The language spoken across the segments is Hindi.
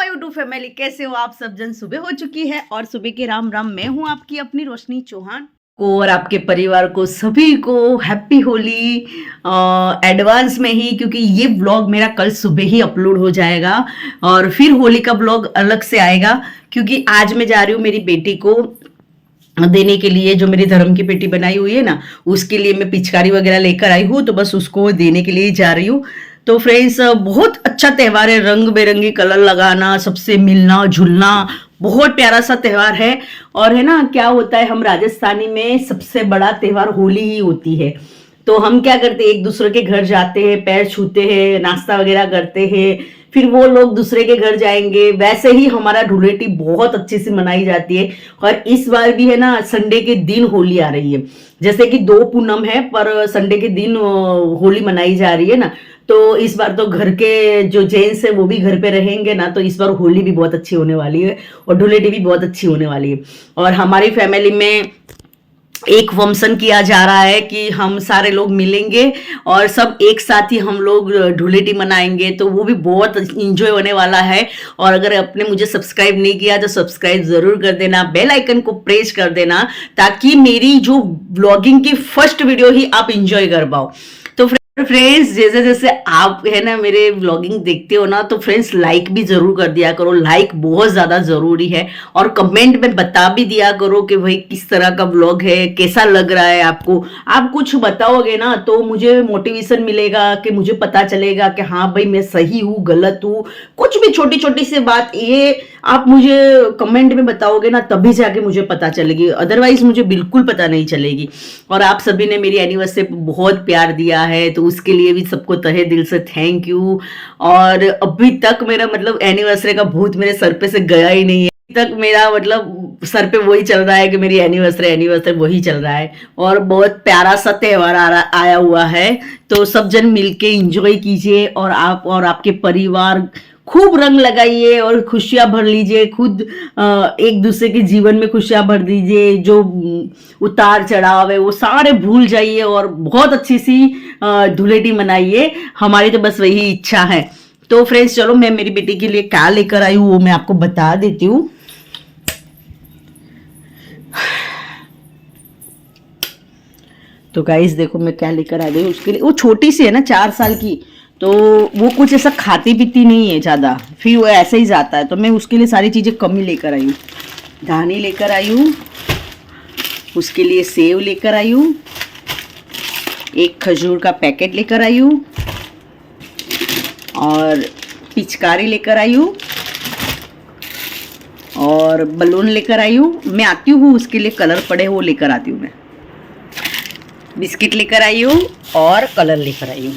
यूट्यूब फैमिली, कैसे हो आप सब जन। सुबह हो चुकी है और सुबह के राम राम। मैं हूं आपकी अपनी रोशनी चौहान को और आपके परिवार को सभी को हैप्पी होली एडवांस में ही, क्योंकि ये व्लॉग मेरा कल सुबह ही अपलोड हो जाएगा और फिर होली का व्लॉग अलग से आएगा। क्योंकि आज मैं जा रही हूँ मेरी बेटी को देने के लिए, जो मेरी धर्म की पेटी बनाई हुई है ना, उसके लिए मैं पिचकारी वगैरह लेकर आई हूँ, तो बस उसको देने के लिए जा रही हूँ। तो फ्रेंड्स, बहुत अच्छा त्यौहार है, रंग बिरंगी कलर लगाना, सबसे मिलना जुलना, बहुत प्यारा सा त्यौहार है। और है ना, क्या होता है, हम राजस्थानी में सबसे बड़ा त्यौहार होली ही होती है। तो हम क्या करते हैं, एक दूसरे के घर जाते हैं, पैर छूते हैं, नाश्ता वगैरह करते हैं, फिर वो लोग दूसरे के घर जाएंगे। वैसे ही हमारा धुलेटी बहुत अच्छे से मनाई जाती है। और इस बार भी है ना, संडे के दिन होली आ रही है। जैसे कि 2 पूनम है, पर संडे के दिन होली मनाई जा रही है ना। तो इस बार तो घर के जो जेंट्स है वो भी घर पे रहेंगे ना, तो इस बार होली भी बहुत अच्छी होने वाली है और धुलेटी भी बहुत अच्छी होने वाली है। और हमारी फैमिली में एक फंक्शन किया जा रहा है कि हम सारे लोग मिलेंगे और सब एक साथ ही हम लोग धुलेटी मनाएंगे, तो वो भी बहुत इंजॉय होने वाला है। और अगर आपने मुझे सब्सक्राइब नहीं किया तो सब्सक्राइब जरूर कर देना, बेल आइकन को प्रेस कर देना, ताकि मेरी जो ब्लॉगिंग की फर्स्ट वीडियो ही आप इंजॉय कर पाओ। तो फ्रेंड्स, जैसे जैसे आप है ना मेरे व्लॉगिंग देखते हो ना, तो फ्रेंड्स लाइक भी जरूर कर दिया करो, लाइक बहुत ज्यादा जरूरी है। और कमेंट में बता भी दिया करो कि भाई किस तरह का व्लॉग है, कैसा लग रहा है आपको। आप कुछ बताओगे ना तो मुझे मोटिवेशन मिलेगा, कि मुझे पता चलेगा कि हाँ भाई मैं सही हूँ गलत हूँ। कुछ भी छोटी छोटी सी बात ये आप मुझे कमेंट में बताओगे ना, तभी जाके मुझे पता चलेगी, अदरवाइज मुझे बिल्कुल पता नहीं चलेगी। और आप सभी ने मेरी एनिवर्सरी पे बहुत प्यार दिया है, तो उसके लिए भी सबको तहे दिल से थैंक यू। और अभी तक मेरा मतलब एनिवर्सरी का भूत मेरे सर पे से गया ही नहीं है। अभी तक मेरा मतलब सर पे वही चल रहा है कि मेरी एनिवर्सरी वही चल रहा है। और बहुत प्यारा सा त्यौहार आया हुआ है, तो सब जन मिलके एंजॉय कीजिए। और आप और आपके परिवार खूब रंग लगाइए और खुशियां भर लीजिए। खुद एक दूसरे के जीवन में खुशियां भर दीजिए। जो उतार चढ़ाव है वो सारे भूल जाइए और बहुत अच्छी सी धुलेटी मनाइए। हमारी तो बस वही इच्छा है। तो फ्रेंड्स चलो, मैं मेरी बेटी के लिए क्या लेकर आई हूँ वो मैं आपको बता देती हूँ। तो गाइस देखो मैं क्या लेकर आ गई हूँ उसके लिए। वो छोटी सी है ना, 4 साल की, तो वो कुछ ऐसा खाती पीती नहीं है ज़्यादा, फिर वो ऐसे ही जाता है। तो मैं उसके लिए सारी चीज़ें कम ही लेकर आई हूँ। धानी लेकर आई हूँ, उसके लिए सेव लेकर आई हूँ, एक खजूर का पैकेट लेकर आई हूँ, और पिचकारी लेकर आई हूँ, और बलून लेकर आई हूँ। मैं आती हूँ उसके लिए कलर पड़े वो लेकर आती हूँ मैं। बिस्किट लेकर आई हूँ और कलर लेकर आई हूँ।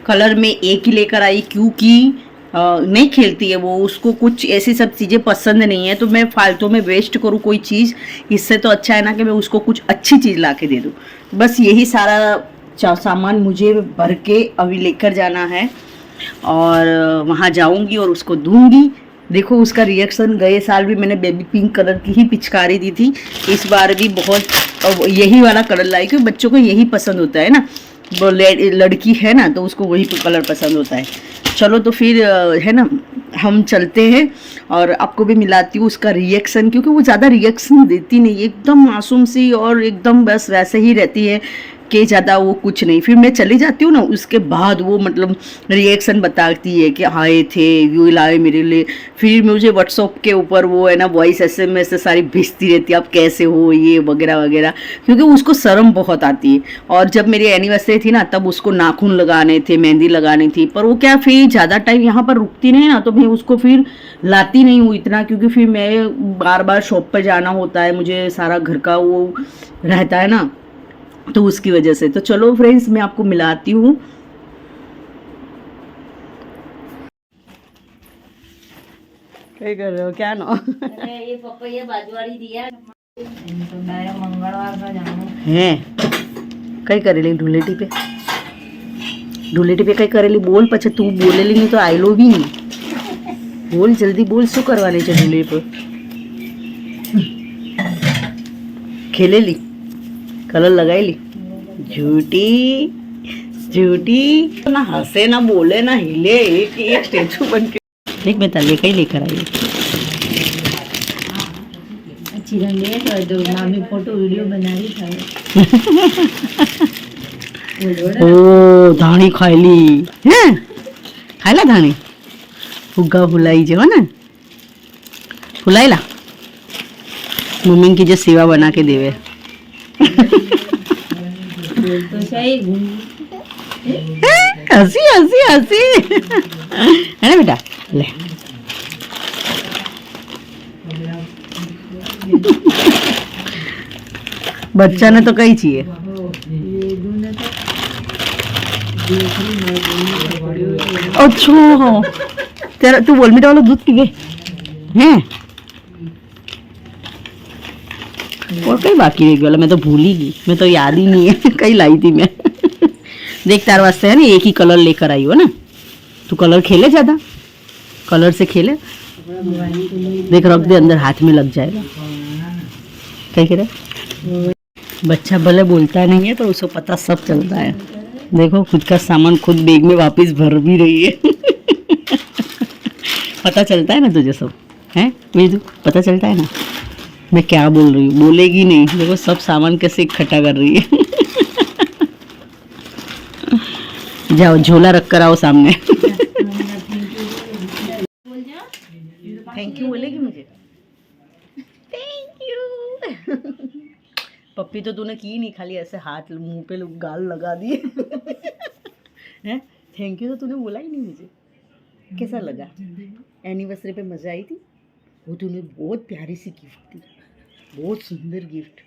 कलर में एक ही लेकर आई क्योंकि नहीं खेलती है वो, उसको कुछ ऐसी सब चीज़ें पसंद नहीं है, तो मैं फालतू में वेस्ट करूँ कोई चीज़, इससे तो अच्छा है ना कि मैं उसको कुछ अच्छी चीज़ ला के दे दूँ। बस यही सारा सामान मुझे भर के अभी लेकर जाना है और वहाँ जाऊँगी और उसको दूँगी। देखो उसका रिएक्शन। गए साल भी मैंने बेबी पिंक कलर की ही पिचकारी दी थी, इस बार भी बहुत यही वाला कलर लाई, क्योंकि बच्चों को यही पसंद होता है ना। वो लड़की है ना, तो उसको वही कलर पसंद होता है। चलो तो फिर है ना, हम चलते हैं और आपको भी मिलाती हूँ उसका रिएक्शन, क्योंकि वो ज़्यादा रिएक्शन देती नहीं, एकदम मासूम सी और एकदम बस वैसे ही रहती है कि ज़्यादा वो कुछ नहीं। फिर मैं चली जाती हूँ ना, उसके बाद वो मतलब रिएक्शन बताती है कि आए थे यू लाए मेरे लिए। फिर मुझे व्हाट्सअप के ऊपर वो है ना वॉइस SMS से सारी भेजती रहती है, आप कैसे हो ये वगैरह वगैरह, क्योंकि उसको शर्म बहुत आती है। और जब मेरी एनिवर्सरी थी ना, तब उसको नाखून लगाने थे, मेहंदी लगानी थी, पर वो क्या फिर ज़्यादा टाइम यहाँ पर रुकती नहीं ना, तो मैं उसको फिर लाती नहीं हूँ इतना, क्योंकि फिर मैं बार बार शॉप पर जाना होता है, मुझे सारा घर का वो रहता है ना, तो उसकी वजह से। तो चलो फ्रेंड्स मैं आपको मिलाती हूँ। क्या कर रहे हो, क्या ना ये पपैया बाजूवाड़ी दिया तो मंगलवार का जाऊँ है। कई करेली धुलेटी पे कई करेली बोल, पछे तू बोलेली नहीं तो आयलो भी नहीं। बोल जल्दी बोल, शू करवाने છે ધુલેટી पे खेलेली कलर लगाएली। झूठी झूठी ना हंसे ना बोले ना हिले, एक स्टेचू बन के। देख मैं तले का ही लेकर आई अच्छी रंग है तो मामी फोटो वीडियो बना रही था ओ धाणी खायली हैं खायला धाणी फुग्गा फुलाई जो है ना फुलायला मम्मी की जो सेवा बना के देवे तो शाही घूम हंसी हंसी हंसी है ना बेटा ले बच्चा ने तो कही चाहिए अच्छा हाँ तेरा तू बोल मीठा वाला दूध पी गए हैं और कहीं बाकी रह गया मैं तो भूल ही गई मैं तो याद ही नहीं है कहीं लाई थी मैं देख तार वास्ते है ना एक ही कलर लेकर आई हो ना तू कलर खेले ज्यादा कलर से खेले देख रख दे अंदर हाथ में लग जाएगा क्या कह रहे बच्चा भले बोलता नहीं है पर उसको पता सब चलता है देखो खुद का सामान खुद बैग में वापस भर भी रही है पता चलता है ना तुझे सब है विजू पता चलता है ना मैं क्या बोल रही हूँ बोलेगी नहीं देखो सब सामान कैसे इकट्ठा कर रही है जाओ झोला रख कर आओ सामने थैंक यू बोलेगी मुझे थैंक यू पप्पी तो तूने की नहीं खाली ऐसे हाथ मुंह पे गाल लगा दिए हैं थैंक यू तो तूने बोला ही नहीं मुझे कैसा लगा एनिवर्सरी पे मज़ा आई थी वो तूने बहुत प्यारी सी गिफ्ट दी बहुत सुंदर गिफ्ट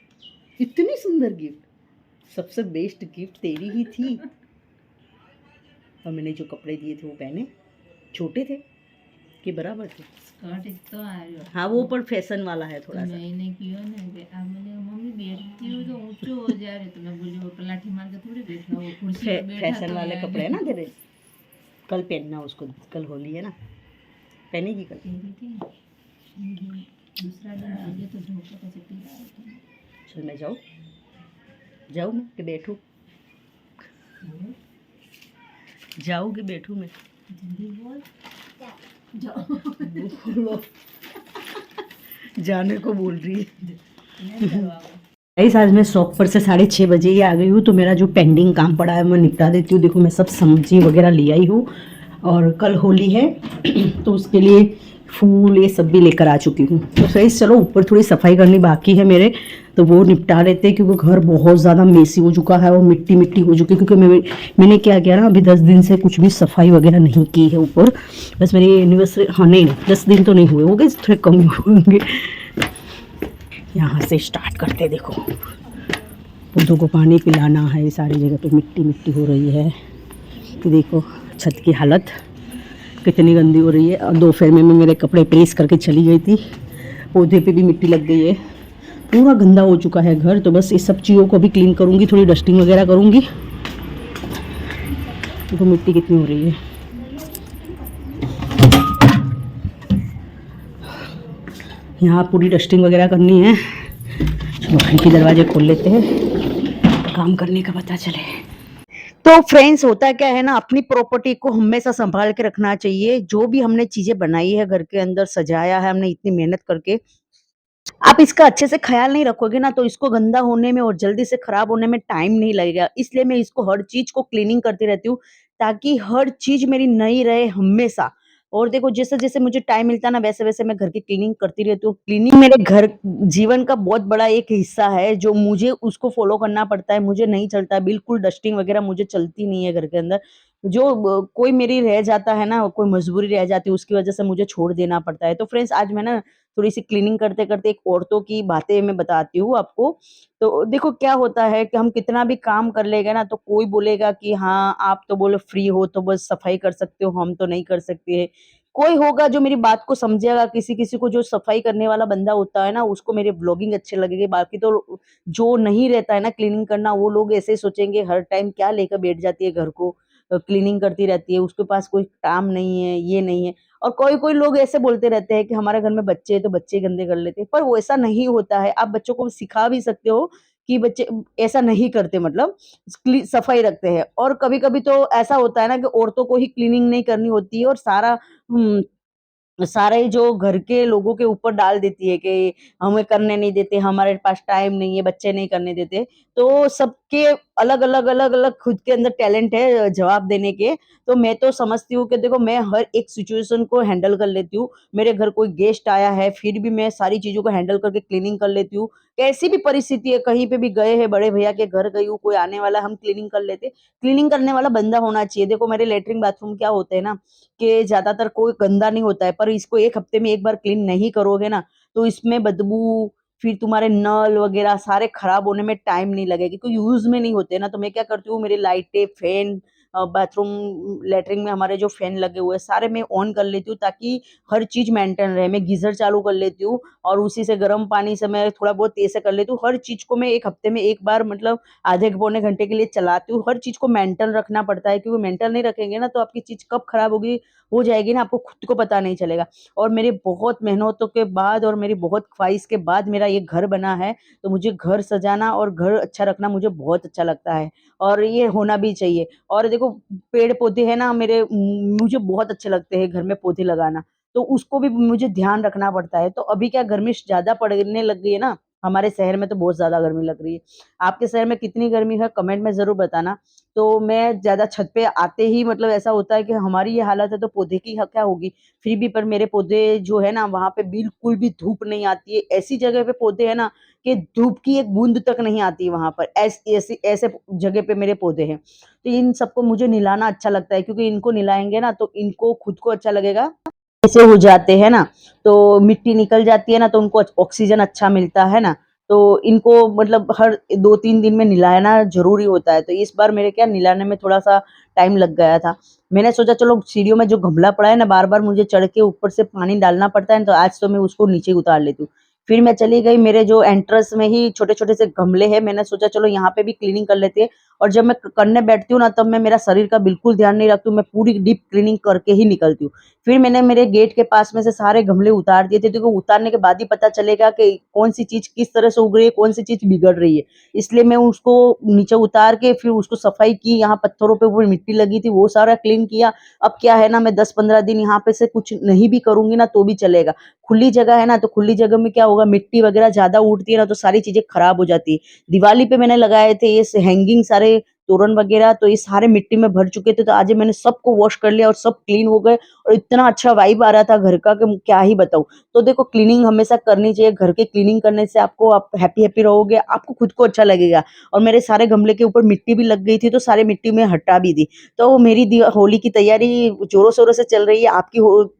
इतनी सुंदर गिफ्ट सबसे बेस्ट गिफ्ट तेरी ही थी और मैंने जो कपड़े दिए थे वो पहने छोटे थे कि बराबर थे स्कर्ट एक तो आ रही है हाँ वो पर फैशन वाला है थोड़ा सा मैंने किया ना अब मैंने मम्मी बैठती हूँ तो ऊंचे हो जा रहे तो मैं बोली वो लाठी मार के थोड़ी बैठना वो कुर्सी पे बैठा फैशन तो वाले यार कपड़े हैं ना तेरे कल पहनना उसको कल होली है ना पहनेगी कल पहनी थी दूसरा दिन बोलिए तो झोंका कैसे पी रहा है चल मैं जाऊँ जाऊँ मैं कि बैठूँ जाऊँ कि बैठूँ मैं जल्दी बोल जाओ जाने को बोल रही है आज मैं शॉप पर से 6:30 बजे ही आ गई हूँ तो मेरा जो पेंडिंग काम पड़ा है मैं निपटा देती हूँ देखो मैं सब सब्जी वगैरह ले आई हूँ और कल होली है तो उसके लिए फूल ये सब भी लेकर आ चुकी हूँ तो सही चलो ऊपर थोड़ी सफाई करनी बाकी है मेरे तो वो निपटा लेते हैं क्योंकि घर बहुत ज़्यादा मेसी हो चुका है और मिट्टी मिट्टी हो चुकी है क्योंकि मैंने क्या किया ना अभी 10 दिन से कुछ भी सफाई वगैरह नहीं की है ऊपर बस मेरी एनिवर्सरी हाँ नहीं 10 दिन तो नहीं हुए होंगे थोड़े कम ही होंगे यहाँ से स्टार्ट करते देखो पौधों को पानी पिलाना है सारी जगह पे मिट्टी मिट्टी हो रही है कि देखो छत की हालत कितनी गंदी हो रही है और दोपहर में मैं मेरे कपड़े प्रेस करके चली गई थी पौधे पे भी मिट्टी लग गई है पूरा गंदा हो चुका है घर तो बस इस सब चीज़ों को भी क्लीन करूँगी थोड़ी डस्टिंग वगैरह करूँगी देखो मिट्टी कितनी हो रही है यहाँ पूरी डस्टिंग वगैरह करनी है चलो खिड़की दरवाजे खोल लेते हैं काम करने का पता चले तो फ्रेंड्स होता क्या है ना अपनी प्रॉपर्टी को हमेशा संभाल के रखना चाहिए जो भी हमने चीजें बनाई है घर के अंदर सजाया है हमने इतनी मेहनत करके आप इसका अच्छे से ख्याल नहीं रखोगे ना तो इसको गंदा होने में और जल्दी से खराब होने में टाइम नहीं लगेगा इसलिए मैं इसको हर चीज को क्लीनिंग करती रहती हूँ ताकि हर चीज मेरी नई रहे हमेशा और देखो जैसे जैसे मुझे टाइम मिलता है ना वैसे वैसे मैं घर की क्लीनिंग करती रहती हूँ क्लीनिंग मेरे घर जीवन का बहुत बड़ा एक हिस्सा है जो मुझे उसको फॉलो करना पड़ता है मुझे नहीं चलता है बिल्कुल डस्टिंग वगैरह मुझे चलती नहीं है घर के अंदर जो कोई मेरी रह जाता है ना कोई मजबूरी रह जाती है उसकी वजह से मुझे छोड़ देना पड़ता है तो फ्रेंड्स आज मैं ना थोड़ी सी क्लीनिंग करते करते एक औरतों की बातें मैं बताती हूँ आपको तो देखो क्या होता है कि हम कितना भी काम कर लेगा ना तो कोई बोलेगा कि हाँ आप तो बोलो फ्री हो तो बस सफाई कर सकते हो हम तो नहीं कर सकते हैं कोई होगा जो मेरी बात को समझेगा किसी किसी को जो सफाई करने वाला बंदा होता है ना उसको मेरे ब्लॉगिंग अच्छे लगेंगे बाकी तो जो नहीं रहता है ना क्लीनिंग करना वो लोग ऐसे ही सोचेंगे हर टाइम क्या लेकर बैठ जाती है घर को क्लीनिंग करती रहती है उसके पास कोई काम नहीं है ये नहीं है और कोई कोई लोग ऐसे बोलते रहते हैं कि हमारे घर में बच्चे हैं तो बच्चे गंदे कर लेते हैं पर वो ऐसा नहीं होता है आप बच्चों को सिखा भी सकते हो कि बच्चे ऐसा नहीं करते मतलब सफाई रखते हैं और कभी कभी तो ऐसा होता है ना कि औरतों को ही क्लीनिंग नहीं करनी होती है और सारा सारे जो घर के लोगों के ऊपर डाल देती है कि हमें करने नहीं देते, हमारे पास टाइम नहीं है, बच्चे नहीं करने देते। तो सबके अलग-अलग, अलग-अलग खुद के अंदर टैलेंट है जवाब देने के। तो मैं तो समझती हूँ कि देखो मैं हर एक सिचुएशन को हैंडल कर लेती हूँ। मेरे घर कोई गेस्ट आया है, फिर भी मैं सारी चीज़ों को हैंडल करके क्लीनिंग कर लेती हूँ। कैसी भी परिस्थिति है, कहीं पे भी गए हैं, बड़े भैया के घर गई हूँ, कोई आने वाला है, हम क्लीनिंग कर लेते। क्लीनिंग करने वाला बंदा होना चाहिए। देखो मेरे लैट्रिन बाथरूम क्या होते हैं ना कि ज़्यादातर कोई गंदा नहीं होता है, पर इसको 1 हफ्ते में 1 बार क्लीन नहीं करोगे ना, तो इसमें बदबू, फिर तुम्हारे नल वगैरह सारे खराब होने में टाइम नहीं लगेगा क्योंकि यूज़ में नहीं होते ना, तो मैं क्या करती हूँ मेरी लाइटें, फैन बाथरूम लैट्रिन में हमारे जो फैन लगे हुए हैं, सारे मैं ऑन कर लेती हूँ ताकि हर चीज़ मेंटेन रहे। मैं गीज़र चालू कर लेती हूँ और उसी से गर्म पानी से मैं थोड़ा बहुत तेज़ से कर लेती हूँ। हर चीज़ को मैं 1 हफ्ते में 1 बार मतलब आधे पौने घंटे के लिए चलाती हूँ। हर चीज़ को मेंटेन रखना पड़ता है क्योंकि मेंटेन नहीं रखेंगे ना तो आपकी चीज़ कब खराब होगी हो जाएगी ना आपको खुद को पता नहीं चलेगा। और मेरे बहुत मेहनतों के बाद और मेरी बहुत ख्वाहिश के बाद मेरा ये घर बना है, तो मुझे घर सजाना और घर अच्छा रखना मुझे बहुत अच्छा लगता है और ये होना भी चाहिए। और देखो पेड़-पौधे हैं ना मेरे मुझे बहुत अच्छे लगते हैं घर में पौधे लगाना, तो उसको भी मुझे ध्यान रखना पड़ता है। तो अभी क्या गर्मी ज़्यादा पड़ने लग गई है ना, हमारे शहर में तो बहुत ज़्यादा गर्मी लग रही है। आपके शहर में कितनी गर्मी है कमेंट में ज़रूर बताना। तो मैं ज़्यादा छत पे आते ही मतलब ऐसा होता है कि हमारी ये हालत है तो पौधे की क्या होगी? फिर भी पर मेरे पौधे जो है ना वहाँ पे बिल्कुल भी धूप नहीं आती है। ऐसी जगह पे पौधे हैं ना कि धूप की एक बूँद तक नहीं आती वहाँ पर। ऐसे जगह पे मेरे पौधे हैं। तो इन सबको मुझे निलाना अच्छा लगता है क्योंकि इनको निलाएँगे ना तो इनको खुद को अच्छा लगेगा। ऐसे हो जाते हैं ना, तो मिट्टी निकल जाती है ना तो उनको ऑक्सीजन अच्छा मिलता है ना, तो इनको मतलब हर 2-3 दिन में निलाना ज़रूरी होता है। तो इस बार मेरे क्या निलाने में थोड़ा-सा टाइम लग गया था। मैंने सोचा चलो सीढ़ियों में जो गमला पड़ा है ना बार-बार मुझे चढ़ के ऊपर से पानी डालना पड़ता है, तो आज तो मैं उसको नीचे उतार लेती हूँ। फिर मैं चली गई मेरे जो एंट्रेंस में ही छोटे-छोटे से गमले हैं, मैंने सोचा चलो यहाँ पे भी क्लीनिंग कर लेते हैं और जब मैं करने बैठती हूँ ना तब मैं मेरा शरीर का बिल्कुल ध्यान नहीं रखती हूँ, मैं पूरी डीप क्लीनिंग करके ही निकलती हूँ। फिर मैंने मेरे गेट के पास में से सारे गमले उतार दिए थे, देखो उतारने के बाद ही पता चलेगा कि कौन-सी चीज़ किस तरह से उग रही है, कौन-सी चीज़ बिगड़ रही है। इसलिए मैं उसको नीचे उतार के फिर उसको सफाई की, यहाँ पत्थरों पे ऊपर मिट्टी लगी थी, वो सारा क्लीन किया। अब क्या है ना मैं 10-15 दिन यहाँ पे से कुछ नहीं भी करूँगी ना तो भी चलेगा। खुली जगह है ना, तो खुली जगह में क्या होगा मिट्टी वगैरह ज़्यादा उड़ती है ना तो सारी चीज़ें खराब हो जाती है। दिवाली पे मैंने लगाए थे ये हैंगिंग सारे तोरण वगैरह तो ये सारे मिट्टी में भर चुके थे, तो आज मैंने सबको वॉश कर लिया और सब क्लीन हो गए और इतना अच्छा वाइब आ रहा था घर का कि क्या ही बताऊँ। तो देखो क्लीनिंग हमेशा करनी चाहिए, घर की क्लीनिंग करने से आपको आप हैप्पी-हैप्पी रहोगे, आपको खुद को अच्छा लगेगा और मेरे सारे गमले के ऊपर मिट्टी भी लग गई थी, तो सारी मिट्टी मैं हटा भी दी। तो मेरी होली की तैयारी ज़ोरों-शोरों से चल रही है, आपकी हो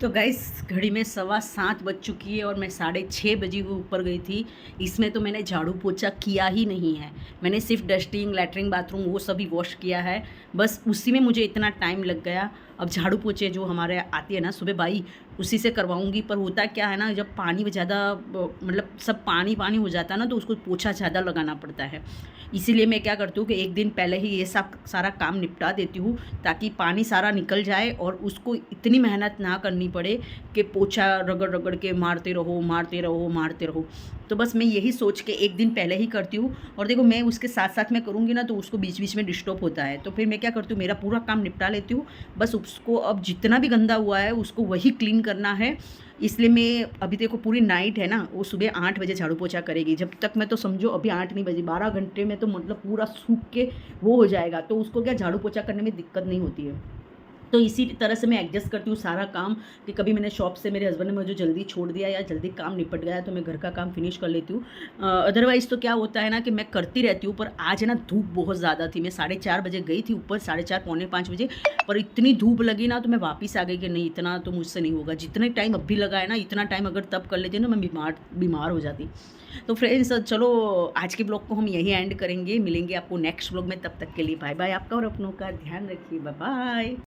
तो गाइस घड़ी में 7:15 बज चुकी है और मैं 6:30 बजे वो ऊपर गई थी। इसमें तो मैंने झाड़ू पोछा किया ही नहीं है। मैंने सिर्फ डस्टिंग, लैट्रिन, बाथरूम वो सभी वॉश किया है। बस उसी में मुझे इतना टाइम लग गया। अब झाड़ू पोछे जो हमारे आती है ना सुबह बाई, उसी से करवाऊँगी। पर होता क्या है ना जब पानी में ज़्यादा मतलब सब पानी-पानी हो जाता है ना तो उसको पोछा ज़्यादा लगाना पड़ता है। इसीलिए मैं क्या करती हूँ कि 1 दिन पहले ही ये सब सारा काम निपटा देती हूँ ताकि पानी सारा निकल जाए और उसको इतनी मेहनत ना करनी पड़े कि पोछा रगड़-रगड़ के मारते रहो, मारते रहो, मारते रहो। तो बस मैं यही सोच के 1 दिन पहले ही करती हूँ और देखो मैं उसके साथ-साथ में करूँगी ना तो उसको बीच-बीच में डिस्टर्ब होता है। तो फिर मैं क्या करती हूँ मेरा पूरा काम निपटा लेती हूँ। बस उसको अब जितना भी गंदा हुआ है उसको वही क्लीन करना है। इसलिए मैं अभी देखो पूरी नाइट है ना, वो सुबह 8 बजे झाड़ू पोछा करेगी। जब तक मैं तो समझो अभी 8 नहीं बजे, 12 घंटे में तो मतलब पूरा सूख के वो हो जाएगा। तो उसको क्या झाड़ू पोछा करने में दिक्कत नहीं होती है। तो इसी तरह से मैं एडजस्ट करती हूँ सारा काम कि कभी मैंने शॉप से मेरे हस्बैंड ने मुझे जल्दी छोड़ दिया या जल्दी काम निपट गया तो मैं घर का काम फिनिश कर लेती हूँ। अदरवाइज़ तो क्या होता है ना कि मैं करती रहती हूँ पर आज है ना धूप बहुत ज़्यादा थी। मैं 4:30 बजे गई थी ऊपर, 4:30 पौने 5 बजे, पर इतनी धूप लगी ना तो मैं वापस आ गई कि नहीं इतना तो मुझसे नहीं होगा। जितने टाइम अभी लगा है ना इतना टाइम अगर तब कर लेती ना मैं बीमार हो जाती। तो फ्रेंड्स चलो आज के ब्लॉग को हम यहीं एंड करेंगे। मिलेंगे आपको नेक्स्ट ब्लॉग में, तब तक के लिए बाय बाय। आपका और अपनों का ध्यान रखिए। Bye bye.